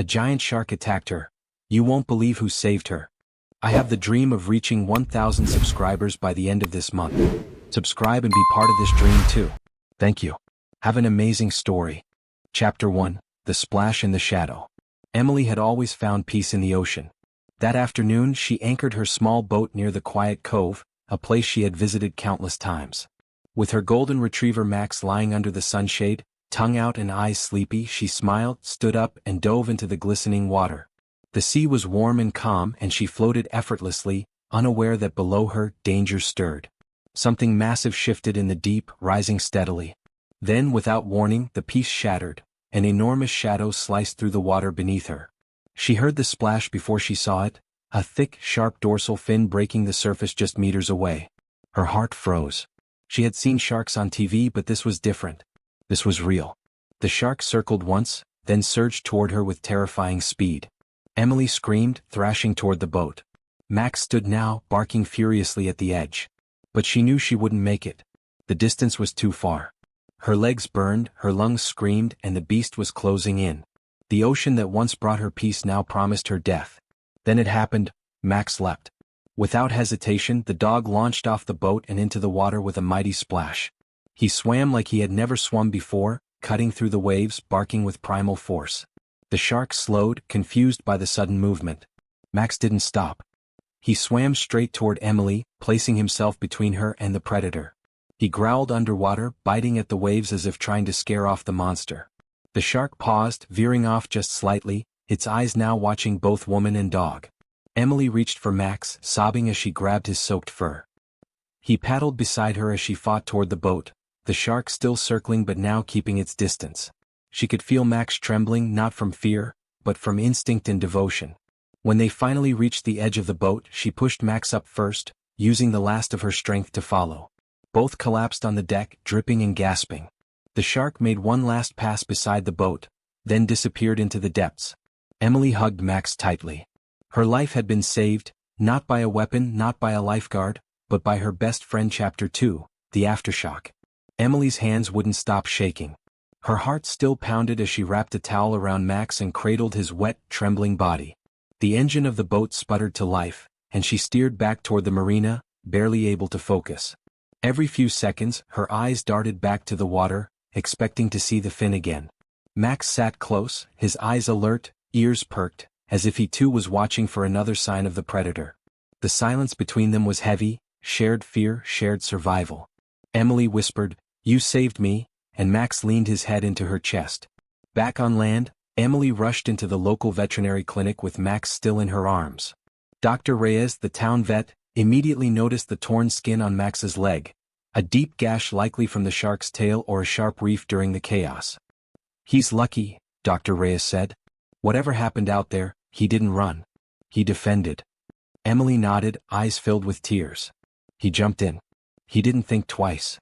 A giant shark attacked her. You won't believe who saved her. I have the dream of reaching 1,000 subscribers by the end of this month. Subscribe and be part of this dream too. Thank you. Have an amazing story. Chapter 1, The Splash in the Shadow. Emily had always found peace in the ocean. That afternoon she anchored her small boat near the quiet cove, a place she had visited countless times. With her golden retriever Max lying under the sunshade, tongue out and eyes sleepy, she smiled, stood up, and dove into the glistening water. The sea was warm and calm, and she floated effortlessly, unaware that below her, danger stirred. Something massive shifted in the deep, rising steadily. Then, without warning, the peace shattered. An enormous shadow sliced through the water beneath her. She heard the splash before she saw it, a thick, sharp dorsal fin breaking the surface just meters away. Her heart froze. She had seen sharks on TV, but this was different. This was real. The shark circled once, then surged toward her with terrifying speed. Emily screamed, thrashing toward the boat. Max stood now, barking furiously at the edge. But she knew she wouldn't make it. The distance was too far. Her legs burned, her lungs screamed, and the beast was closing in. The ocean that once brought her peace now promised her death. Then it happened. Max leapt. Without hesitation, the dog launched off the boat and into the water with a mighty splash. He swam like he had never swum before, cutting through the waves, barking with primal force. The shark slowed, confused by the sudden movement. Max didn't stop. He swam straight toward Emily, placing himself between her and the predator. He growled underwater, biting at the waves as if trying to scare off the monster. The shark paused, veering off just slightly, its eyes now watching both woman and dog. Emily reached for Max, sobbing as she grabbed his soaked fur. He paddled beside her as she fought toward the boat, the shark still circling but now keeping its distance. She could feel Max trembling, not from fear, but from instinct and devotion. When they finally reached the edge of the boat, she pushed Max up first, using the last of her strength to follow. Both collapsed on the deck, dripping and gasping. The shark made one last pass beside the boat, then disappeared into the depths. Emily hugged Max tightly. Her life had been saved, not by a weapon, not by a lifeguard, but by her best friend. Chapter 2, The Aftershock. Emily's hands wouldn't stop shaking. Her heart still pounded as she wrapped a towel around Max and cradled his wet, trembling body. The engine of the boat sputtered to life, and she steered back toward the marina, barely able to focus. Every few seconds, her eyes darted back to the water, expecting to see the fin again. Max sat close, his eyes alert, ears perked, as if he too was watching for another sign of the predator. The silence between them was heavy, shared fear, shared survival. Emily whispered, "You saved me," and Max leaned his head into her chest. Back on land, Emily rushed into the local veterinary clinic with Max still in her arms. Dr. Reyes, the town vet, immediately noticed the torn skin on Max's leg, a deep gash likely from the shark's tail or a sharp reef during the chaos. "He's lucky," Dr. Reyes said. "Whatever happened out there, he didn't run. He defended." Emily nodded, eyes filled with tears. "He jumped in. He didn't think twice."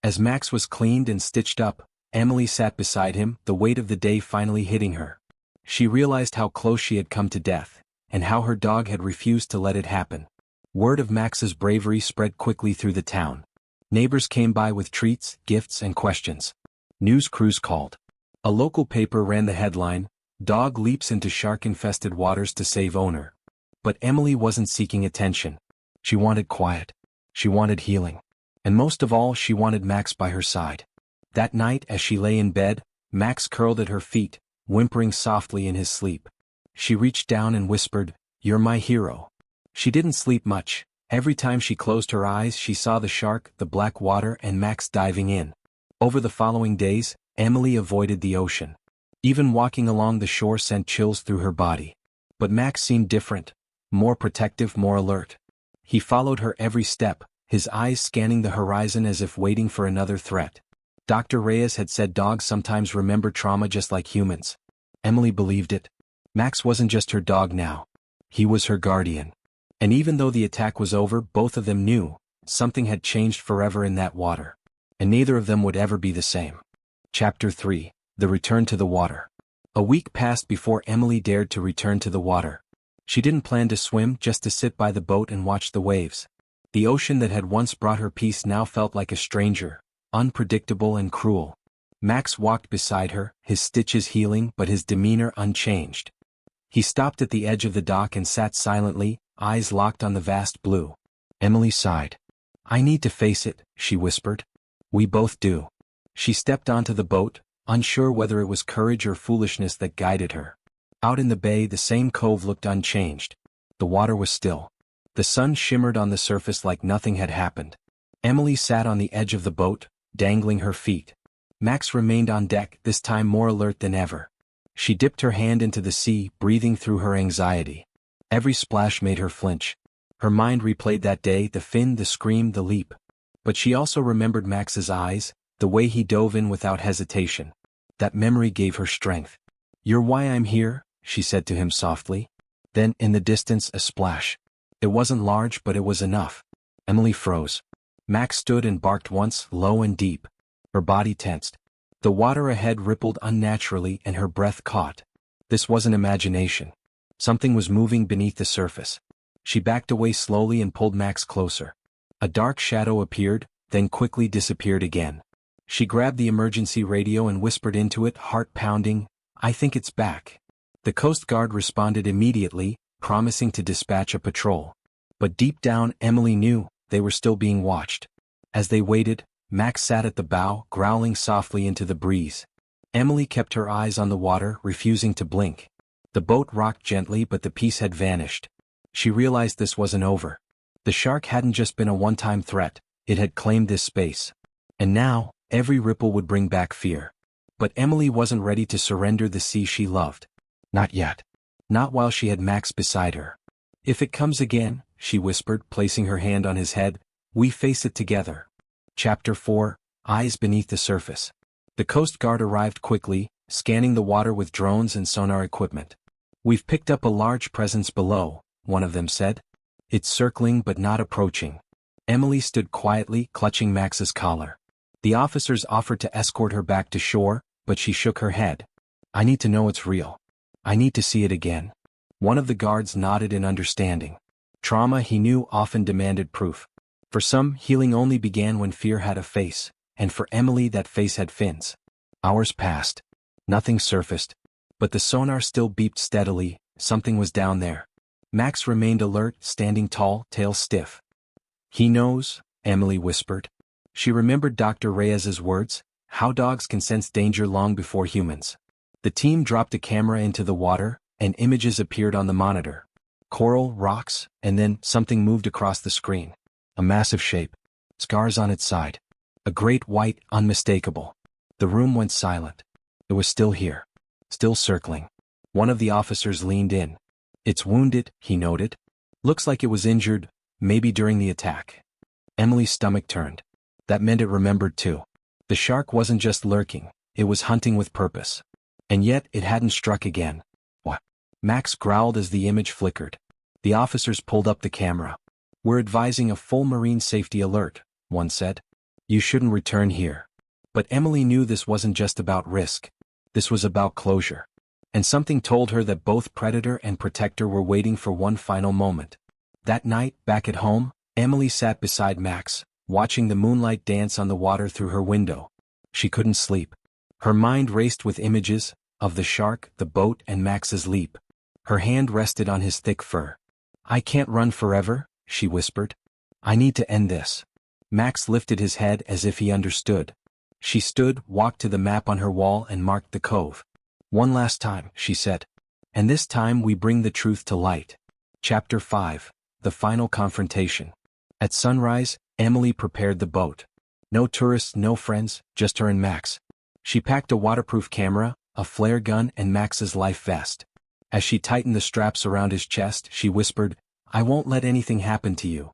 As Max was cleaned and stitched up, Emily sat beside him, the weight of the day finally hitting her. She realized how close she had come to death, and how her dog had refused to let it happen. Word of Max's bravery spread quickly through the town. Neighbors came by with treats, gifts, and questions. News crews called. A local paper ran the headline, "Dog leaps into shark-infested waters to save owner." But Emily wasn't seeking attention. She wanted quiet. She wanted healing. And most of all, she wanted Max by her side. That night, as she lay in bed, Max curled at her feet, whimpering softly in his sleep. She reached down and whispered, "You're my hero." She didn't sleep much. Every time she closed her eyes, she saw the shark, the black water, and Max diving in. Over the following days, Emily avoided the ocean. Even walking along the shore sent chills through her body. But Max seemed different, more protective, more alert. He followed her every step, his eyes scanning the horizon as if waiting for another threat. Dr. Reyes had said dogs sometimes remember trauma just like humans. Emily believed it. Max wasn't just her dog now. He was her guardian. And even though the attack was over, both of them knew something had changed forever in that water. And neither of them would ever be the same. Chapter 3, The Return to the Water. A week passed before Emily dared to return to the water. She didn't plan to swim, just to sit by the boat and watch the waves. The ocean that had once brought her peace now felt like a stranger, unpredictable and cruel. Max walked beside her, his stitches healing but his demeanor unchanged. He stopped at the edge of the dock and sat silently, eyes locked on the vast blue. Emily sighed. "I need to face it," she whispered. "We both do." She stepped onto the boat, unsure whether it was courage or foolishness that guided her. Out in the bay, the same cove looked unchanged. The water was still. The sun shimmered on the surface like nothing had happened. Emily sat on the edge of the boat, dangling her feet. Max remained on deck, this time more alert than ever. She dipped her hand into the sea, breathing through her anxiety. Every splash made her flinch. Her mind replayed that day, the fin, the scream, the leap. But she also remembered Max's eyes, the way he dove in without hesitation. That memory gave her strength. "You're why I'm here," she said to him softly. Then, in the distance, a splash. It wasn't large, but it was enough. Emily froze. Max stood and barked once, low and deep. Her body tensed. The water ahead rippled unnaturally and her breath caught. This wasn't imagination. Something was moving beneath the surface. She backed away slowly and pulled Max closer. A dark shadow appeared, then quickly disappeared again. She grabbed the emergency radio and whispered into it, heart pounding, "I think it's back." The Coast Guard responded immediately, promising to dispatch a patrol. But deep down, Emily knew they were still being watched. As they waited, Max sat at the bow, growling softly into the breeze. Emily kept her eyes on the water, refusing to blink. The boat rocked gently, but the peace had vanished. She realized this wasn't over. The shark hadn't just been a one-time threat, it had claimed this space. And now, every ripple would bring back fear. But Emily wasn't ready to surrender the sea she loved. Not yet. Not while she had Max beside her. "If it comes again," she whispered, placing her hand on his head, "we face it together." Chapter 4, Eyes Beneath the Surface. The Coast Guard arrived quickly, scanning the water with drones and sonar equipment. "We've picked up a large presence below," one of them said. "It's circling but not approaching." Emily stood quietly, clutching Max's collar. The officers offered to escort her back to shore, but she shook her head. "I need to know it's real. I need to see it again." One of the guards nodded in understanding. Trauma, he knew, often demanded proof. For some, healing only began when fear had a face, and for Emily that face had fins. Hours passed. Nothing surfaced. But the sonar still beeped steadily, something was down there. Max remained alert, standing tall, tail stiff. "He knows," Emily whispered. She remembered Dr. Reyes's words, how dogs can sense danger long before humans. The team dropped a camera into the water, and images appeared on the monitor. Coral, rocks, and then something moved across the screen. A massive shape. Scars on its side. A great white, unmistakable. The room went silent. It was still here. Still circling. One of the officers leaned in. "It's wounded," he noted. "Looks like it was injured, maybe during the attack." Emily's stomach turned. That meant it remembered too. The shark wasn't just lurking, it was hunting with purpose. And yet it hadn't struck again. "What?" Max growled as the image flickered. The officers pulled up the camera. "We're advising a full marine safety alert," one said. "You shouldn't return here." But Emily knew this wasn't just about risk. This was about closure. And something told her that both predator and protector were waiting for one final moment. That night, back at home, Emily sat beside Max, watching the moonlight dance on the water through her window. She couldn't sleep. Her mind raced with images of the shark, the boat, and Max's leap. Her hand rested on his thick fur. "I can't run forever," she whispered. "I need to end this." Max lifted his head as if he understood. She stood, walked to the map on her wall and marked the cove. "One last time," she said. "And this time we bring the truth to light." Chapter 5, The Final Confrontation. At sunrise, Emily prepared the boat. No tourists, no friends, just her and Max. She packed a waterproof camera, a flare gun, and Max's life vest. As she tightened the straps around his chest, she whispered, "I won't let anything happen to you."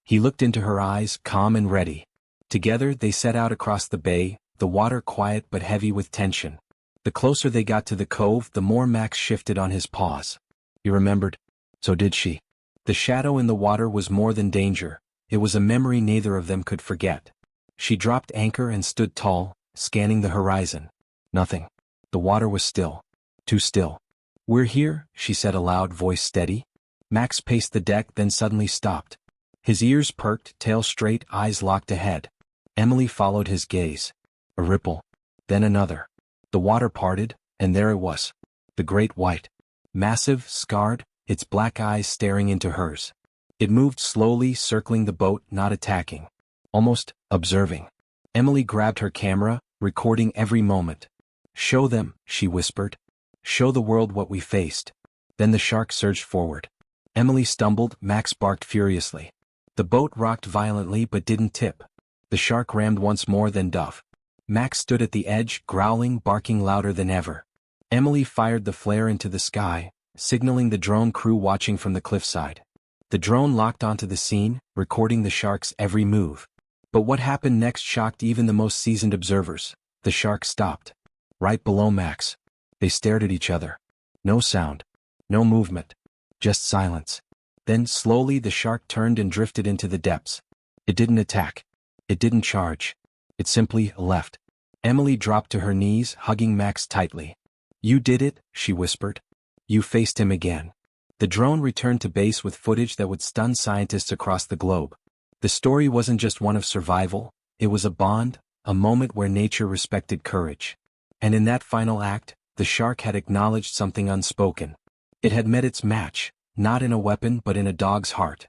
He looked into her eyes, calm and ready. Together they set out across the bay, the water quiet but heavy with tension. The closer they got to the cove, the more Max shifted on his paws. He remembered. So did she. The shadow in the water was more than danger. It was a memory neither of them could forget. She dropped anchor and stood tall, scanning the horizon. Nothing. The water was still. Too still. "We're here," she said aloud, voice steady. Max paced the deck, then suddenly stopped. His ears perked, tail straight, eyes locked ahead. Emily followed his gaze. A ripple. Then another. The water parted, and there it was. The great white. Massive, scarred, its black eyes staring into hers. It moved slowly, circling the boat, not attacking. Almost observing. Emily grabbed her camera, recording every moment. "Show them," she whispered. "Show the world what we faced." Then the shark surged forward. Emily stumbled, Max barked furiously. The boat rocked violently but didn't tip. The shark rammed once more, then dove. Max stood at the edge, growling, barking louder than ever. Emily fired the flare into the sky, signaling the drone crew watching from the cliffside. The drone locked onto the scene, recording the shark's every move. But what happened next shocked even the most seasoned observers. The shark stopped. Right below Max. They stared at each other. No sound. No movement. Just silence. Then, slowly, the shark turned and drifted into the depths. It didn't attack. It didn't charge. It simply left. Emily dropped to her knees, hugging Max tightly. "You did it," she whispered. "You faced him again." The drone returned to base with footage that would stun scientists across the globe. The story wasn't just one of survival, it was a bond, a moment where nature respected courage. And in that final act, the shark had acknowledged something unspoken. It had met its match, not in a weapon but in a dog's heart.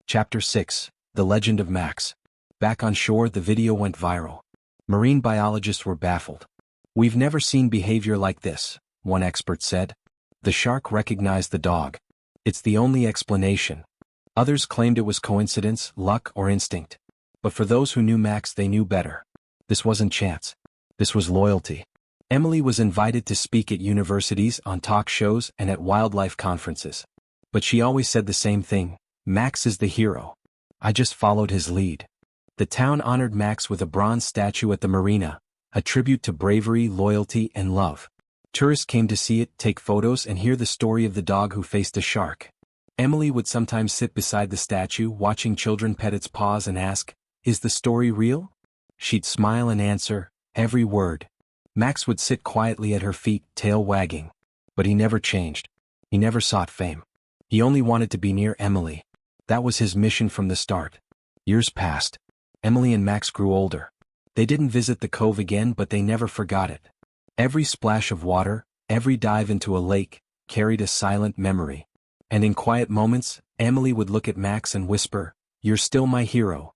Chapter 6, The Legend of Max. Back on shore, the video went viral. Marine biologists were baffled. "We've never seen behavior like this," one expert said. "The shark recognized the dog. It's the only explanation." Others claimed it was coincidence, luck, or instinct. But for those who knew Max, they knew better. This wasn't chance. This was loyalty. Emily was invited to speak at universities, on talk shows, and at wildlife conferences. But she always said the same thing: "Max is the hero. I just followed his lead." The town honored Max with a bronze statue at the marina, a tribute to bravery, loyalty, and love. Tourists came to see it, take photos, and hear the story of the dog who faced a shark. Emily would sometimes sit beside the statue, watching children pet its paws and ask, "Is the story real?" She'd smile and answer, "Every word." Max would sit quietly at her feet, tail wagging. But he never changed. He never sought fame. He only wanted to be near Emily. That was his mission from the start. Years passed. Emily and Max grew older. They didn't visit the cove again, but they never forgot it. Every splash of water, every dive into a lake, carried a silent memory. And in quiet moments, Emily would look at Max and whisper, "You're still my hero."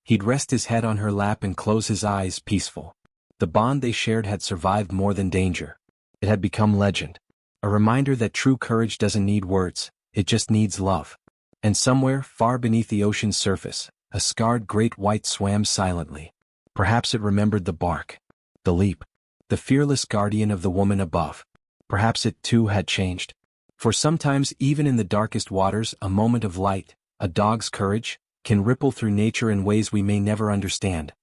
He'd rest his head on her lap and close his eyes, peaceful. The bond they shared had survived more than danger. It had become legend. A reminder that true courage doesn't need words, it just needs love. And somewhere, far beneath the ocean's surface, a scarred great white swam silently. Perhaps it remembered the bark, the leap, the fearless guardian of the woman above. Perhaps it too had changed. For sometimes, even in the darkest waters, a moment of light, a dog's courage, can ripple through nature in ways we may never understand.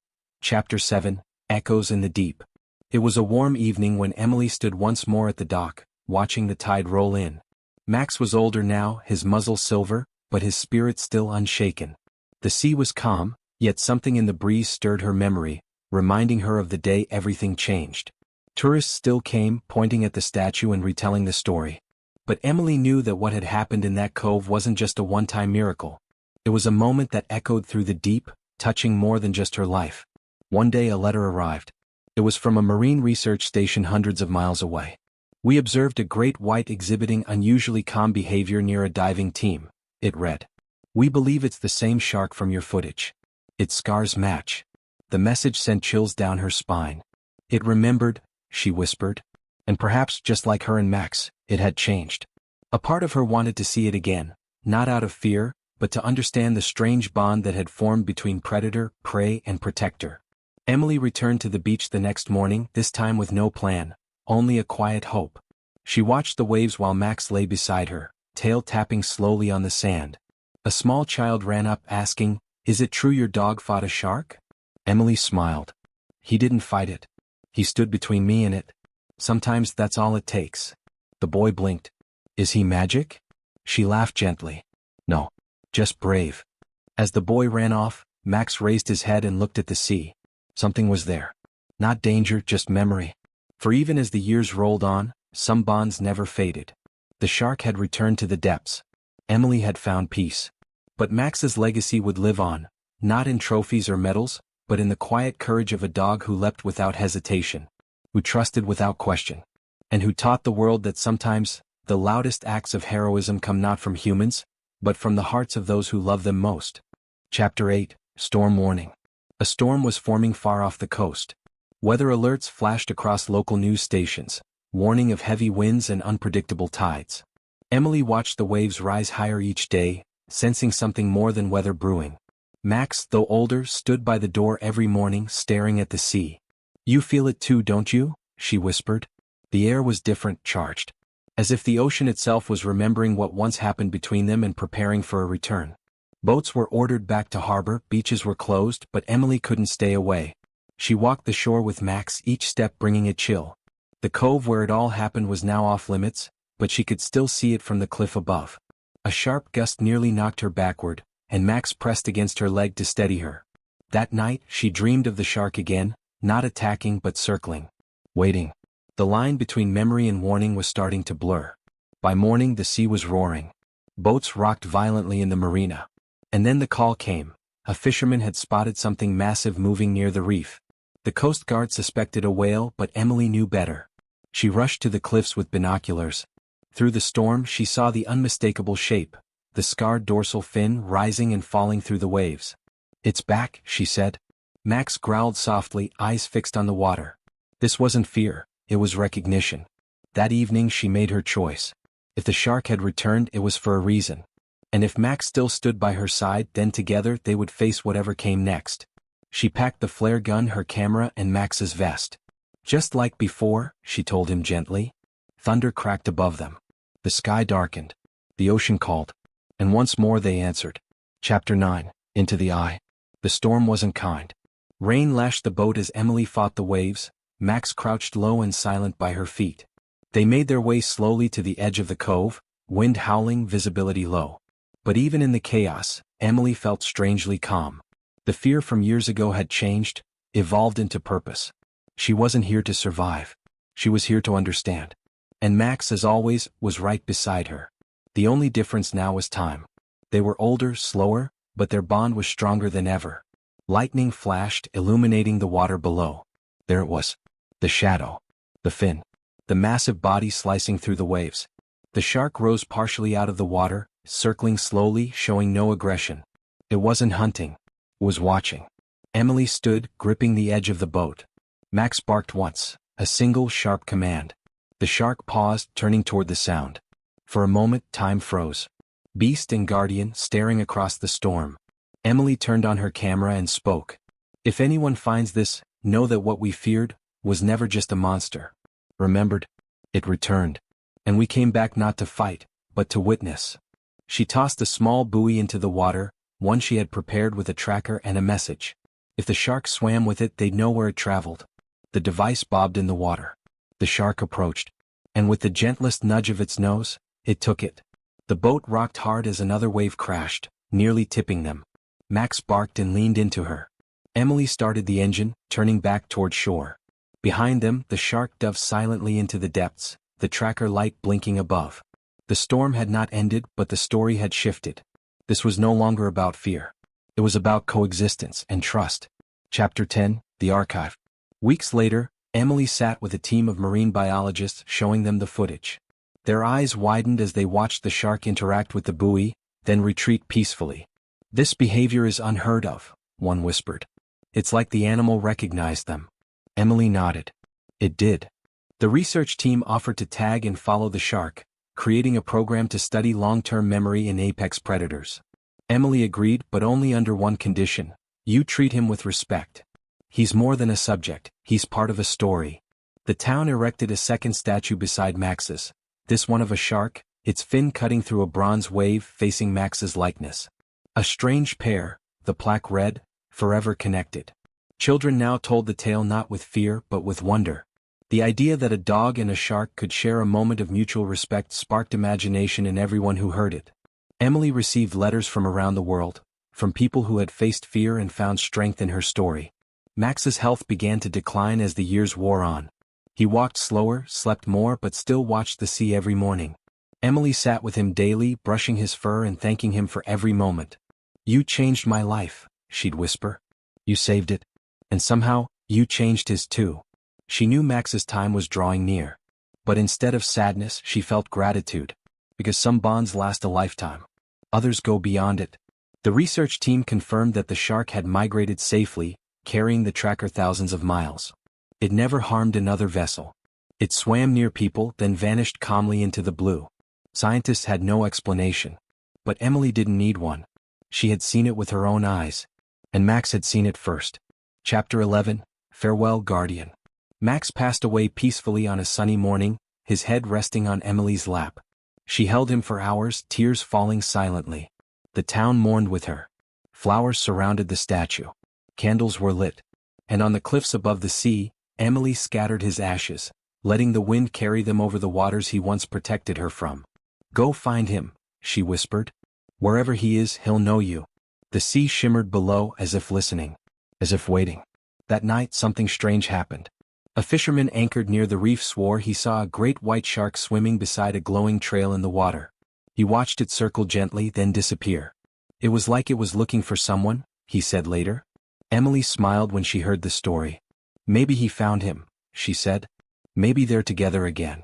Chapter 7, Echoes in the Deep. It was a warm evening when Emily stood once more at the dock, watching the tide roll in. Max was older now, his muzzle silver, but his spirit still unshaken. The sea was calm, yet something in the breeze stirred her memory, reminding her of the day everything changed. Tourists still came, pointing at the statue and retelling the story. But Emily knew that what had happened in that cove wasn't just a one-time miracle. It was a moment that echoed through the deep, touching more than just her life. One day a letter arrived. It was from a marine research station hundreds of miles away. "We observed a great white exhibiting unusually calm behavior near a diving team," it read. "We believe it's the same shark from your footage. Its scars match." The message sent chills down her spine. It remembered, she whispered. And perhaps, just like her and Max, it had changed. A part of her wanted to see it again, not out of fear, but to understand the strange bond that had formed between predator, prey, and protector. Emily returned to the beach the next morning, this time with no plan, only a quiet hope. She watched the waves while Max lay beside her, tail tapping slowly on the sand. A small child ran up asking, "Is it true your dog fought a shark?" Emily smiled. "He didn't fight it. He stood between me and it. Sometimes that's all it takes." The boy blinked. "Is he magic?" She laughed gently. "No. Just brave." As the boy ran off, Max raised his head and looked at the sea. Something was there. Not danger, just memory. For even as the years rolled on, some bonds never faded. The shark had returned to the depths. Emily had found peace. But Max's legacy would live on, not in trophies or medals, but in the quiet courage of a dog who leapt without hesitation, who trusted without question, and who taught the world that sometimes, the loudest acts of heroism come not from humans, but from the hearts of those who love them most. Chapter 8, Storm Warning. A storm was forming far off the coast. Weather alerts flashed across local news stations, warning of heavy winds and unpredictable tides. Emily watched the waves rise higher each day, sensing something more than weather brewing. Max, though older, stood by the door every morning staring at the sea. "You feel it too, don't you?" she whispered. The air was different, charged. As if the ocean itself was remembering what once happened between them and preparing for a return. Boats were ordered back to harbor, beaches were closed, but Emily couldn't stay away. She walked the shore with Max, each step bringing a chill. The cove where it all happened was now off limits, but she could still see it from the cliff above. A sharp gust nearly knocked her backward, and Max pressed against her leg to steady her. That night, she dreamed of the shark again, not attacking but circling. Waiting. The line between memory and warning was starting to blur. By morning the sea was roaring. Boats rocked violently in the marina. And then the call came. A fisherman had spotted something massive moving near the reef. The Coast Guard suspected a whale, but Emily knew better. She rushed to the cliffs with binoculars. Through the storm she saw the unmistakable shape, the scarred dorsal fin rising and falling through the waves. "It's back," she said. Max growled softly, eyes fixed on the water. This wasn't fear. It was recognition. That evening she made her choice. If the shark had returned, it was for a reason. And if Max still stood by her side, then together they would face whatever came next. She packed the flare gun, her camera, and Max's vest. "Just like before," she told him gently. Thunder cracked above them. The sky darkened. The ocean called. And once more they answered. Chapter 9, Into the Eye. The storm wasn't kind. Rain lashed the boat as Emily fought the waves. Max crouched low and silent by her feet. They made their way slowly to the edge of the cove, wind howling, visibility low. But even in the chaos, Emily felt strangely calm. The fear from years ago had changed, evolved into purpose. She wasn't here to survive. She was here to understand. And Max, as always, was right beside her. The only difference now was time. They were older, slower, but their bond was stronger than ever. Lightning flashed, illuminating the water below. There it was. The shadow. The fin. The massive body slicing through the waves. The shark rose partially out of the water, circling slowly, showing no aggression. It wasn't hunting. It was watching. Emily stood, gripping the edge of the boat. Max barked once, a single sharp command. The shark paused, turning toward the sound. For a moment, time froze. Beast and guardian, staring across the storm. Emily turned on her camera and spoke. "If anyone finds this, know that what we feared was never just a monster. Remembered? It returned. And we came back not to fight, but to witness." She tossed a small buoy into the water, one she had prepared with a tracker and a message. If the shark swam with it, they'd know where it traveled. The device bobbed in the water. The shark approached. And with the gentlest nudge of its nose, it took it. The boat rocked hard as another wave crashed, nearly tipping them. Max barked and leaned into her. Emily started the engine, turning back toward shore. Behind them, the shark dove silently into the depths, the tracker light blinking above. The storm had not ended, but the story had shifted. This was no longer about fear. It was about coexistence and trust. Chapter 10, The Archive. Weeks later, Emily sat with a team of marine biologists showing them the footage. Their eyes widened as they watched the shark interact with the buoy, then retreat peacefully. "This behavior is unheard of," one whispered. "It's like the animal recognized them." Emily nodded. It did. The research team offered to tag and follow the shark, creating a program to study long-term memory in apex predators. Emily agreed, but only under one condition: you treat him with respect. He's more than a subject, he's part of a story. The town erected a second statue beside Max's, this one of a shark, its fin cutting through a bronze wave facing Max's likeness. A strange pair, the plaque read, "Forever Connected." Children now told the tale not with fear but with wonder. The idea that a dog and a shark could share a moment of mutual respect sparked imagination in everyone who heard it. Emily received letters from around the world, from people who had faced fear and found strength in her story. Max's health began to decline as the years wore on. He walked slower, slept more, but still watched the sea every morning. Emily sat with him daily, brushing his fur and thanking him for every moment. "You changed my life," she'd whisper. "You saved it. And somehow, you changed his too." She knew Max's time was drawing near. But instead of sadness, she felt gratitude. Because some bonds last a lifetime. Others go beyond it. The research team confirmed that the shark had migrated safely, carrying the tracker thousands of miles. It never harmed another vessel. It swam near people, then vanished calmly into the blue. Scientists had no explanation. But Emily didn't need one. She had seen it with her own eyes. And Max had seen it first. Chapter 11, Farewell Guardian. Max passed away peacefully on a sunny morning, his head resting on Emily's lap. She held him for hours, tears falling silently. The town mourned with her. Flowers surrounded the statue. Candles were lit. And on the cliffs above the sea, Emily scattered his ashes, letting the wind carry them over the waters he once protected her from. Go find him, she whispered. Wherever he is, he'll know you. The sea shimmered below as if listening, as if waiting. That night something strange happened. A fisherman anchored near the reef swore he saw a great white shark swimming beside a glowing trail in the water. He watched it circle gently, then disappear. It was like it was looking for someone, he said later. Emily smiled when she heard the story. Maybe he found him, she said. Maybe they're together again.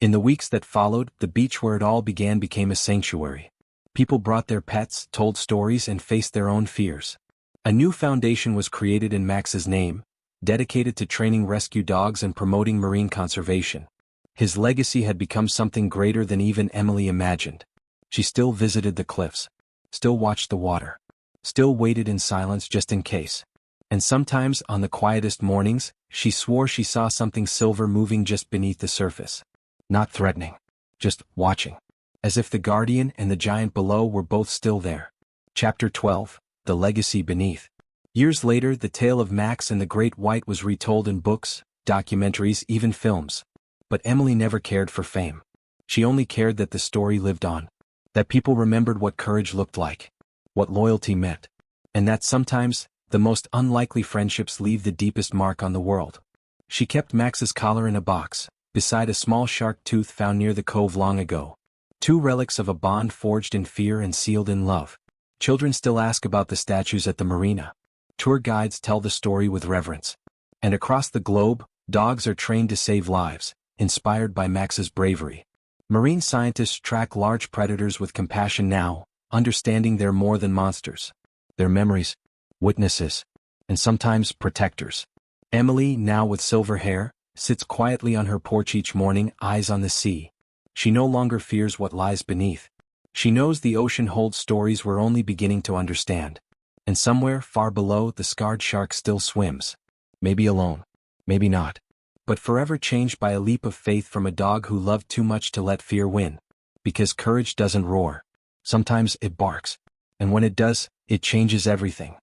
In the weeks that followed, the beach where it all began became a sanctuary. People brought their pets, told stories, and faced their own fears. A new foundation was created in Max's name, dedicated to training rescue dogs and promoting marine conservation. His legacy had become something greater than even Emily imagined. She still visited the cliffs, still watched the water, still waited in silence just in case. And sometimes, on the quietest mornings, she swore she saw something silver moving just beneath the surface. Not threatening, just watching. As if the guardian and the giant below were both still there. Chapter 12, The Legacy Beneath. Years later, the tale of Max and the Great White was retold in books, documentaries, even films. But Emily never cared for fame. She only cared that the story lived on. That people remembered what courage looked like. What loyalty meant. And that sometimes, the most unlikely friendships leave the deepest mark on the world. She kept Max's collar in a box, beside a small shark tooth found near the cove long ago. Two relics of a bond forged in fear and sealed in love. Children still ask about the statues at the marina. Tour guides tell the story with reverence. And across the globe, dogs are trained to save lives, inspired by Max's bravery. Marine scientists track large predators with compassion now, understanding they're more than monsters. They're memories, witnesses, and sometimes protectors. Emily, now with silver hair, sits quietly on her porch each morning, eyes on the sea. She no longer fears what lies beneath. She knows the ocean holds stories we're only beginning to understand. And somewhere far below, the scarred shark still swims. Maybe alone, maybe not. But forever changed by a leap of faith from a dog who loved too much to let fear win. Because courage doesn't roar. Sometimes it barks. And when it does, it changes everything.